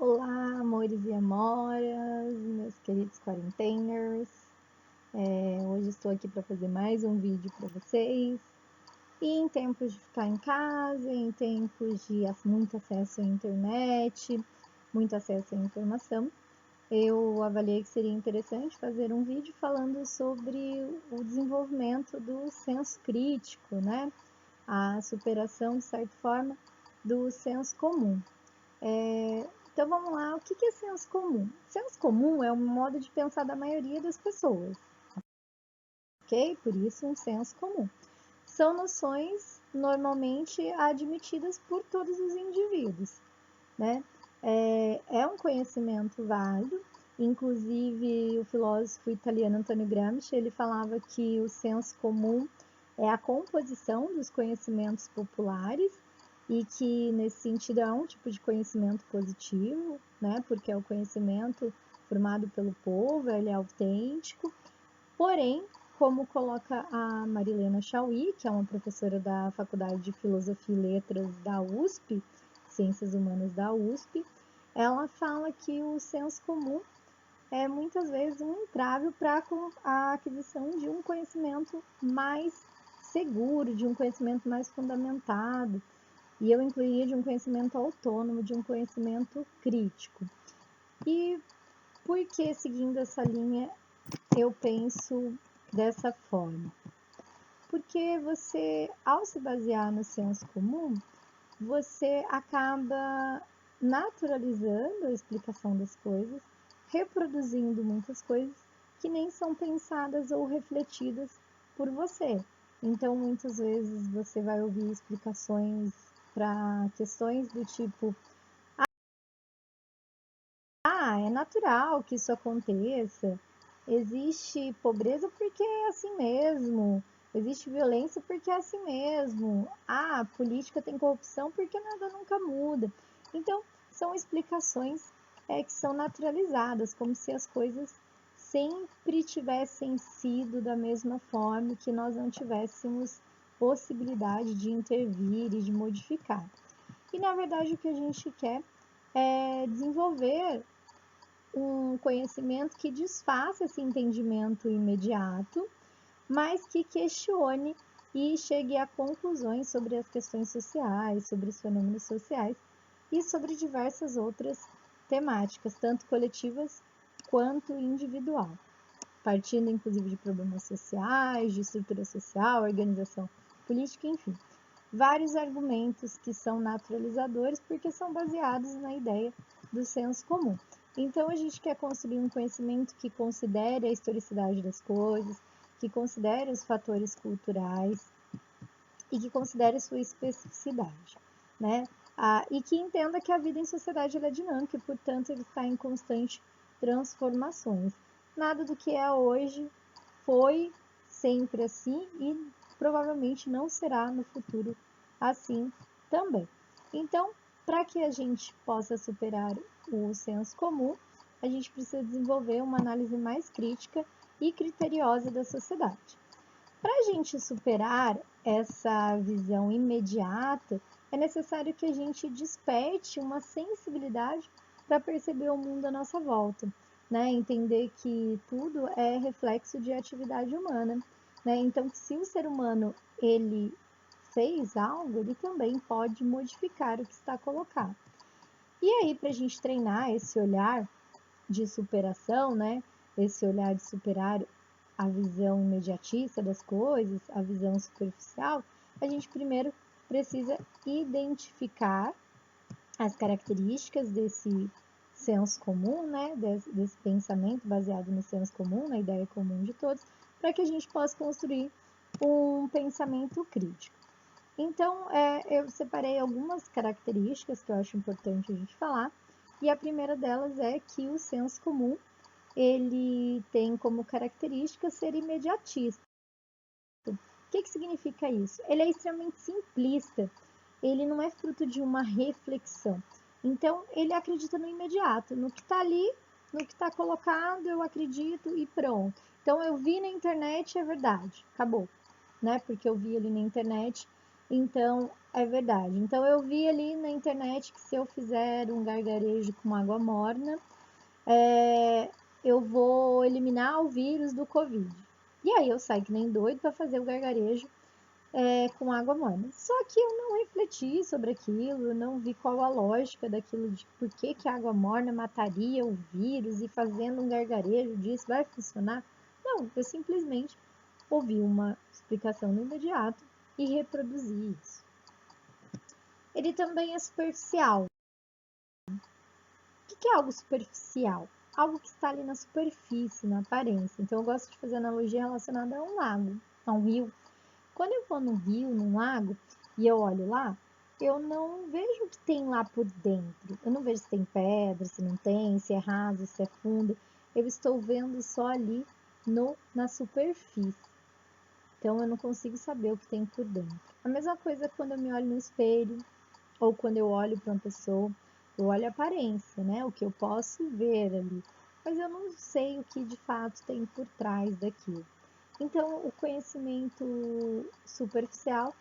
Olá, amores e amoras, meus queridos quarenteners. Hoje estou aqui para fazer mais um vídeo para vocês. E em tempos de ficar em casa, em tempos de muito acesso à internet, muito acesso à informação, eu avaliei que seria interessante fazer um vídeo falando sobre o desenvolvimento do senso crítico, né? A superação, de certa forma, do senso comum. Então vamos lá, o que é senso comum? Senso comum é um modo de pensar da maioria das pessoas, ok? Por isso um senso comum. São noções normalmente admitidas por todos os indivíduos, né? É um conhecimento válido, inclusive o filósofo italiano Antonio Gramsci, ele falava que o senso comum é a composição dos conhecimentos populares e que nesse sentido é um tipo de conhecimento positivo, né? Porque é o conhecimento formado pelo povo, ele é autêntico. Porém, como coloca a Marilena Chauí, que é uma professora da Faculdade de Filosofia e Letras da USP, Ciências Humanas da USP, ela fala que o senso comum é muitas vezes um entrave para a aquisição de um conhecimento mais seguro, de um conhecimento mais fundamentado, e eu incluiria de um conhecimento autônomo, de um conhecimento crítico. E por que, seguindo essa linha, eu penso dessa forma? Porque você, ao se basear no senso comum, você acaba naturalizando a explicação das coisas, reproduzindo muitas coisas que nem são pensadas ou refletidas por você. Então, muitas vezes você vai ouvir explicações para questões do tipo: é natural que isso aconteça, existe pobreza porque é assim mesmo, existe violência porque é assim mesmo, a política tem corrupção porque nada nunca muda. Então, são explicações que são naturalizadas, como se as coisas sempre tivessem sido da mesma forma, que nós não tivéssemos possibilidade de intervir e de modificar. E na verdade o que a gente quer é desenvolver um conhecimento que desfaça esse entendimento imediato, mas que questione e chegue a conclusões sobre as questões sociais, sobre os fenômenos sociais e sobre diversas outras temáticas, tanto coletivas quanto individual, partindo inclusive de problemas sociais, de estrutura social, organização política, enfim. Vários argumentos que são naturalizadores porque são baseados na ideia do senso comum. Então, a gente quer construir um conhecimento que considere a historicidade das coisas, que considere os fatores culturais e que considere sua especificidade, né? E que entenda que a vida em sociedade é dinâmica e, portanto, ele está em constante transformações. Nada do que é hoje foi sempre assim e provavelmente não será no futuro assim também. Então, para que a gente possa superar o senso comum, a gente precisa desenvolver uma análise mais crítica e criteriosa da sociedade. Para a gente superar essa visão imediata, é necessário que a gente desperte uma sensibilidade para perceber o mundo à nossa volta, né? Entender que tudo é reflexo de atividade humana, né? Então, se o ser humano ele fez algo, ele também pode modificar o que está colocado. E aí, para a gente treinar esse olhar de superação, né? Esse olhar de superar a visão imediatista das coisas, a visão superficial, a gente primeiro precisa identificar as características desse senso comum, né? Desse pensamento baseado no senso comum, na ideia comum de todos, para que a gente possa construir um pensamento crítico. Então, eu separei algumas características que eu acho importante a gente falar, e a primeira delas é que o senso comum ele tem como característica ser imediatista. O que significa isso? Ele é extremamente simplista, ele não é fruto de uma reflexão. Então, ele acredita no imediato, no que está ali, no que está colocado, eu acredito e pronto. Então, eu vi na internet, é verdade, acabou, né? Porque eu vi ali na internet Então, é verdade. Então, eu vi ali na internet que se eu fizer um gargarejo com água morna, eu vou eliminar o vírus do Covid. E aí eu saio que nem doido para fazer o gargarejo com água morna. Só que eu não refleti sobre aquilo, eu não vi qual a lógica daquilo, de por que a água morna mataria o vírus e fazendo um gargarejo disso vai funcionar. Não, eu simplesmente ouvi uma explicação no imediato e reproduzi isso. Ele também é superficial. O que é algo superficial? Algo que está ali na superfície, na aparência. Então, eu gosto de fazer analogia relacionada a um lago, a um rio. Quando eu vou num rio, num lago, e eu olho lá, eu não vejo o que tem lá por dentro. Eu não vejo se tem pedra, se não tem, se é raso, se é fundo. Eu estou vendo só ali na superfície. Então, eu não consigo saber o que tem por dentro. A mesma coisa quando eu me olho no espelho, ou quando eu olho para uma pessoa, eu olho a aparência, né? O que eu posso ver ali. Mas eu não sei o que de fato tem por trás daquilo. Então, o conhecimento superficial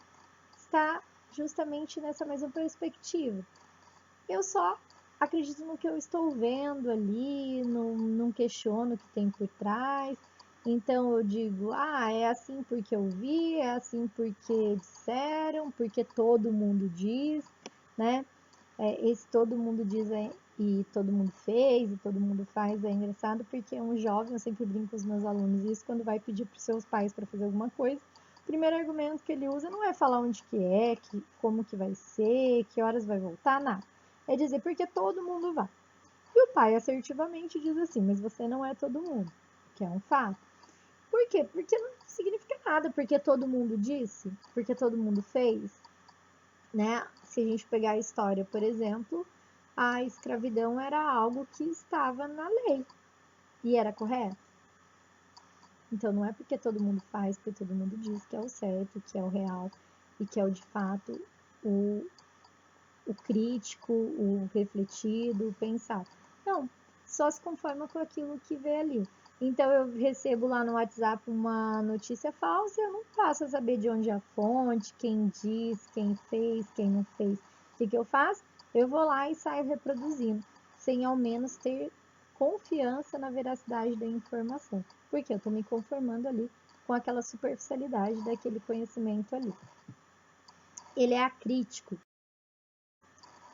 está justamente nessa mesma perspectiva. Eu só acredito no que eu estou vendo ali, não questiono o que tem por trás. Então eu digo, é assim porque eu vi, é assim porque disseram, porque todo mundo diz, né? Esse todo mundo diz e todo mundo fez e todo mundo faz é engraçado porque um jovem, eu sempre brinco com os meus alunos isso, quando vai pedir para os seus pais para fazer alguma coisa, o primeiro argumento que ele usa não é falar onde que é, como que vai ser, que horas vai voltar, nada. É dizer porque todo mundo vai. E o pai assertivamente diz assim, mas você não é todo mundo, que é um fato. Por quê? Porque não significa nada, porque todo mundo disse, porque todo mundo fez, né? Se a gente pegar a história, por exemplo, a escravidão era algo que estava na lei e era correto. Então não é porque todo mundo faz, porque todo mundo diz que é o certo, que é o real e que é o de fato o, o crítico, o refletido, o pensar. Não, só se conforma com aquilo que vê ali. Então eu recebo lá no WhatsApp uma notícia falsa, eu não passo a saber de onde é a fonte, quem diz, quem fez, quem não fez. O que eu faço? Eu vou lá e saio reproduzindo, sem ao menos ter confiança na veracidade da informação. Porque eu estou me conformando ali com aquela superficialidade daquele conhecimento ali. Ele é acrítico.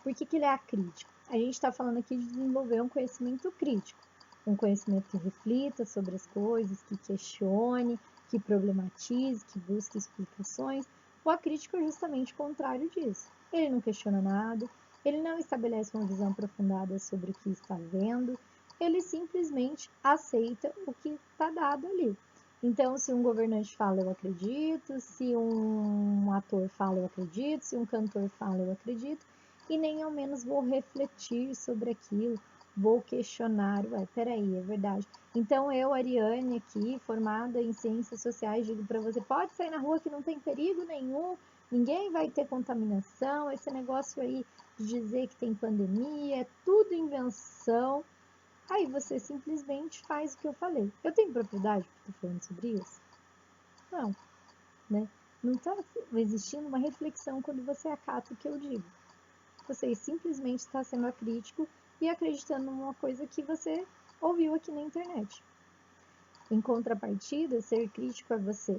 Por que ele é acrítico? A gente está falando aqui de desenvolver um conhecimento crítico, um conhecimento que reflita sobre as coisas, que questione, que problematize, que busque explicações. O acrítico é justamente o contrário disso. Ele não questiona nada, ele não estabelece uma visão aprofundada sobre o que está vendo, ele simplesmente aceita o que está dado ali. Então, se um governante fala, eu acredito, se um ator fala, eu acredito, se um cantor fala, eu acredito, e nem ao menos vou refletir sobre aquilo, vou questionar, peraí, é verdade. Então eu, Ariane, aqui, formada em ciências sociais, digo para você, pode sair na rua que não tem perigo nenhum, ninguém vai ter contaminação, esse negócio aí de dizer que tem pandemia, é tudo invenção. Aí você simplesmente faz o que eu falei. Eu tenho propriedade para estar falando sobre isso? Não, né? Não está existindo uma reflexão quando você acata o que eu digo. Você simplesmente está sendo acrítico e acreditando numa coisa que você ouviu aqui na internet. Em contrapartida, ser crítico é você.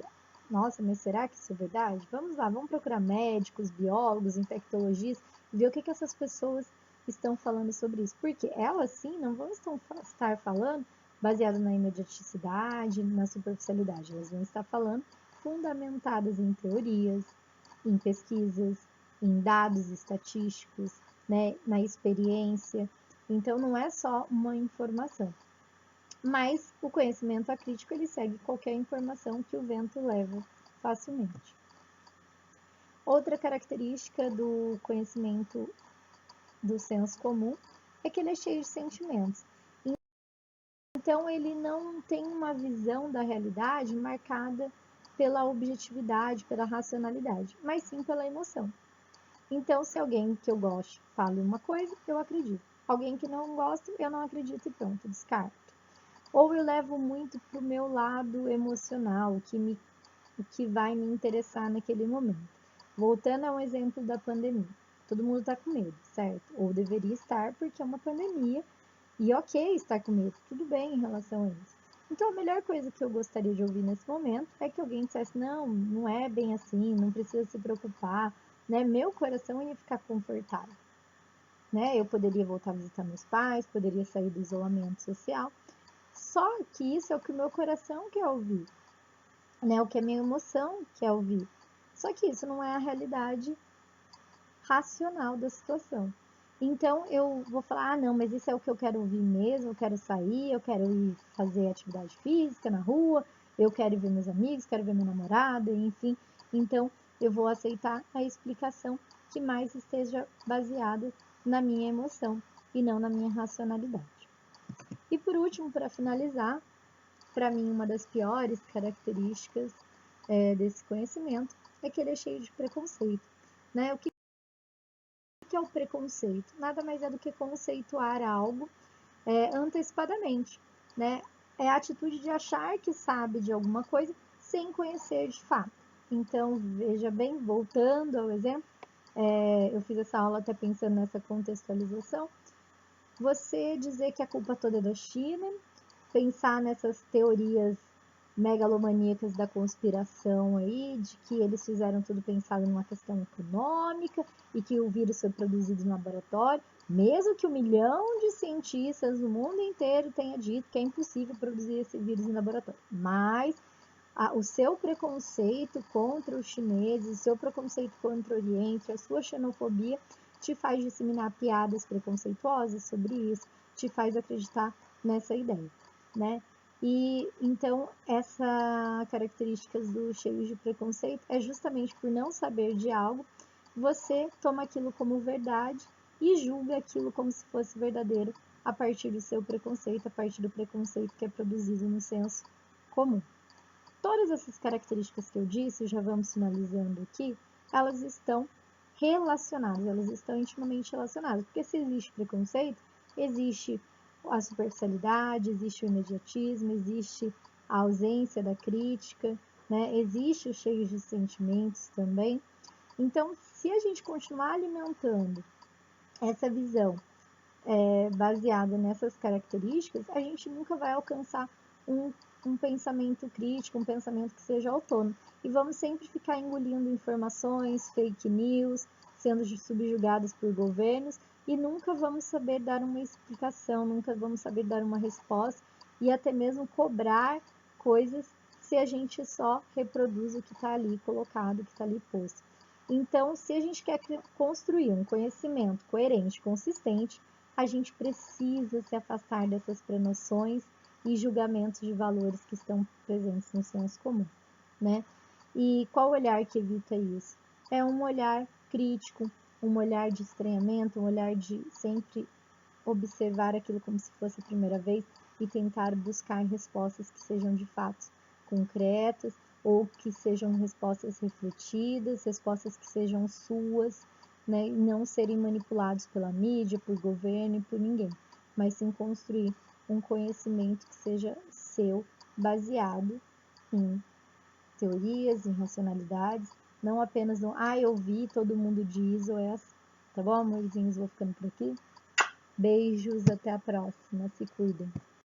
Nossa, mas será que isso é verdade? Vamos lá, vamos procurar médicos, biólogos, infectologistas e ver o que essas pessoas estão falando sobre isso. Porque elas sim não vão estar falando baseado na imediaticidade, na superficialidade. Elas vão estar falando fundamentadas em teorias, em pesquisas, em dados estatísticos, né, na experiência. Então, não é só uma informação. Mas o conhecimento acrítico ele segue qualquer informação que o vento leva facilmente. Outra característica do conhecimento do senso comum é que ele é cheio de sentimentos. Então, ele não tem uma visão da realidade marcada pela objetividade, pela racionalidade, mas sim pela emoção. Então, se alguém que eu gosto fala uma coisa, eu acredito. Alguém que não gosta, eu não acredito e pronto, descarto. Ou eu levo muito para o meu lado emocional, o que vai me interessar naquele momento. Voltando a um exemplo da pandemia. Todo mundo está com medo, certo? Ou deveria estar, porque é uma pandemia. E ok estar com medo, tudo bem em relação a isso. Então, a melhor coisa que eu gostaria de ouvir nesse momento é que alguém dissesse: não, não é bem assim, não precisa se preocupar, né? Meu coração ia ficar confortável, né? Eu poderia voltar a visitar meus pais, poderia sair do isolamento social. Só que isso é o que o meu coração quer ouvir, né? O que a minha emoção quer ouvir. Só que isso não é a realidade racional da situação. Então eu vou falar: ah, não, mas isso é o que eu quero ouvir mesmo, eu quero sair, eu quero ir fazer atividade física na rua, eu quero ver meus amigos, quero ver meu namorado, enfim. Então eu vou aceitar a explicação que mais esteja baseada na minha emoção e não na minha racionalidade. E por último, para finalizar, para mim uma das piores características desse conhecimento é que ele é cheio de preconceito, né? O que é o preconceito? Nada mais é do que conceituar algo antecipadamente, né? É a atitude de achar que sabe de alguma coisa sem conhecer de fato. Então, veja bem, voltando ao exemplo, eu fiz essa aula até pensando nessa contextualização. Você dizer que a culpa toda é da China, pensar nessas teorias megalomaníacas da conspiração aí, de que eles fizeram tudo pensado numa questão econômica e que o vírus foi produzido no laboratório, mesmo que 1 milhão de cientistas no mundo inteiro tenha dito que é impossível produzir esse vírus em laboratório. Mas o seu preconceito contra os chineses, o seu preconceito contra o Oriente, a sua xenofobia te faz disseminar piadas preconceituosas sobre isso, te faz acreditar nessa ideia, né? E então essa característica do cheio de preconceito é justamente por não saber de algo, você toma aquilo como verdade e julga aquilo como se fosse verdadeiro a partir do seu preconceito, a partir do preconceito que é produzido no senso comum. Todas essas características que eu disse, já vamos finalizando aqui, elas estão relacionadas, elas estão intimamente relacionadas, porque se existe preconceito, existe a superficialidade, existe o imediatismo, existe a ausência da crítica, né? Existe o cheio de sentimentos também. Então, se a gente continuar alimentando essa visão baseada nessas características, a gente nunca vai alcançar um pensamento crítico, um pensamento que seja autônomo. E vamos sempre ficar engolindo informações, fake news, sendo subjugados por governos, e nunca vamos saber dar uma explicação, nunca vamos saber dar uma resposta, e até mesmo cobrar coisas se a gente só reproduz o que está ali colocado, o que está ali posto. Então, se a gente quer construir um conhecimento coerente, consistente, a gente precisa se afastar dessas prenoções e julgamentos de valores que estão presentes no senso comum, né? E qual olhar que evita isso? É um olhar crítico, um olhar de estranhamento, um olhar de sempre observar aquilo como se fosse a primeira vez e tentar buscar respostas que sejam de fato concretas ou que sejam respostas refletidas, respostas que sejam suas, né, e não serem manipulados pela mídia, por governo e por ninguém, mas sim construir um conhecimento que seja seu, baseado em teorias, em racionalidades, não apenas no eu vi, todo mundo diz ou é assim. Tá bom, amorzinhos? Vou ficando por aqui. Beijos, até a próxima. Se cuidem.